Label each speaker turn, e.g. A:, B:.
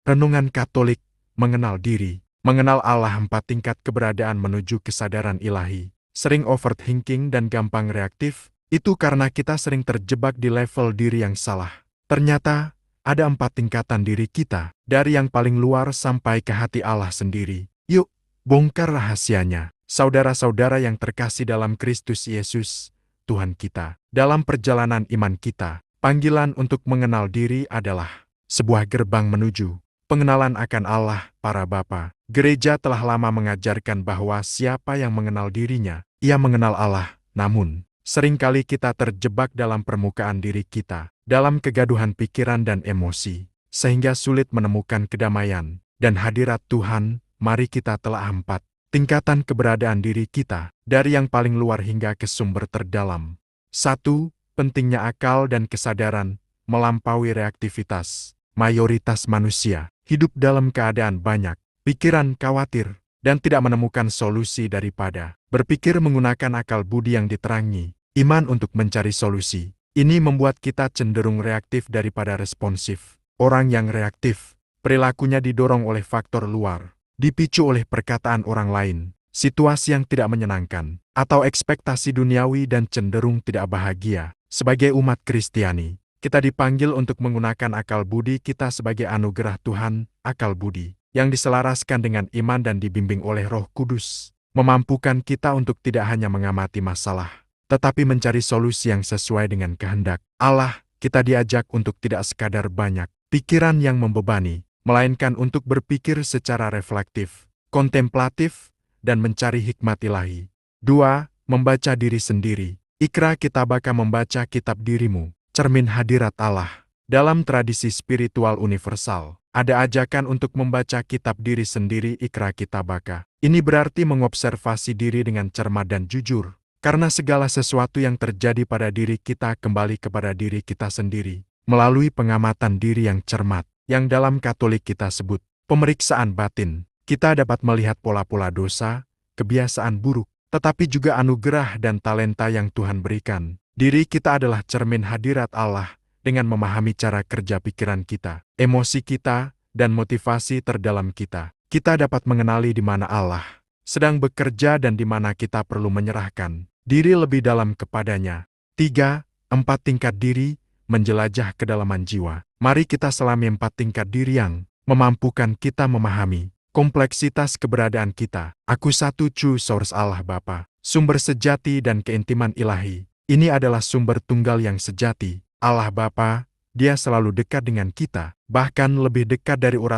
A: Renungan Katolik, mengenal diri, mengenal Allah 4 tingkat keberadaan menuju kesadaran ilahi. Sering overthinking dan gampang reaktif, itu karena kita sering terjebak di level diri yang salah. Ternyata, ada 4 tingkatan diri kita, dari yang paling luar sampai ke hati Allah sendiri. Yuk, bongkar rahasianya. Saudara-saudara yang terkasih dalam Kristus Yesus, Tuhan kita. Dalam perjalanan iman kita, panggilan untuk mengenal diri adalah sebuah gerbang menuju pengenalan akan Allah, para bapa. Gereja telah lama mengajarkan bahwa siapa yang mengenal dirinya, ia mengenal Allah. Namun, seringkali kita terjebak dalam permukaan diri kita, dalam kegaduhan pikiran dan emosi, sehingga sulit menemukan kedamaian dan hadirat Tuhan. Mari kita telah 4 tingkatan keberadaan diri kita, dari yang paling luar hingga ke sumber terdalam. 1. Pentingnya akal dan kesadaran melampaui reaktivitas. Mayoritas manusia hidup dalam keadaan banyak pikiran, khawatir, dan tidak menemukan solusi daripada berpikir menggunakan akal budi yang diterangi iman untuk mencari solusi. Ini membuat kita cenderung reaktif daripada responsif. Orang yang reaktif, perilakunya didorong oleh faktor luar, dipicu oleh perkataan orang lain, situasi yang tidak menyenangkan, atau ekspektasi duniawi dan cenderung tidak bahagia. Sebagai umat Kristiani, kita dipanggil untuk menggunakan akal budi kita sebagai anugerah Tuhan. Akal budi yang diselaraskan dengan iman dan dibimbing oleh Roh Kudus, memampukan kita untuk tidak hanya mengamati masalah, tetapi mencari solusi yang sesuai dengan kehendak Allah. Kita diajak untuk tidak sekadar banyak pikiran yang membebani, melainkan untuk berpikir secara reflektif, kontemplatif, dan mencari hikmat ilahi. 2. Membaca diri sendiri. Ikra kitabaka, membaca kitab dirimu, cermin hadirat Allah. Dalam tradisi spiritual universal, ada ajakan untuk membaca kitab diri sendiri, ikra kitabaka. Ini berarti mengobservasi diri dengan cermat dan jujur, karena segala sesuatu yang terjadi pada diri kita kembali kepada diri kita sendiri, melalui pengamatan diri yang cermat, yang dalam Katolik kita sebut pemeriksaan batin. Kita dapat melihat pola-pola dosa, kebiasaan buruk, tetapi juga anugerah dan talenta yang Tuhan berikan. Diri kita adalah cermin hadirat Allah. Dengan memahami cara kerja pikiran kita, emosi kita, dan motivasi terdalam kita, kita dapat mengenali di mana Allah sedang bekerja dan di mana kita perlu menyerahkan diri lebih dalam kepadanya. 3. 4 tingkat diri, menjelajah kedalaman jiwa. Mari kita selami 4 tingkat diri yang memampukan kita memahami kompleksitas keberadaan kita. Aku satu true source, Allah Bapa, sumber sejati dan keintiman ilahi. Ini adalah sumber tunggal yang sejati. Allah Bapa, Dia selalu dekat dengan kita, bahkan lebih dekat dari urat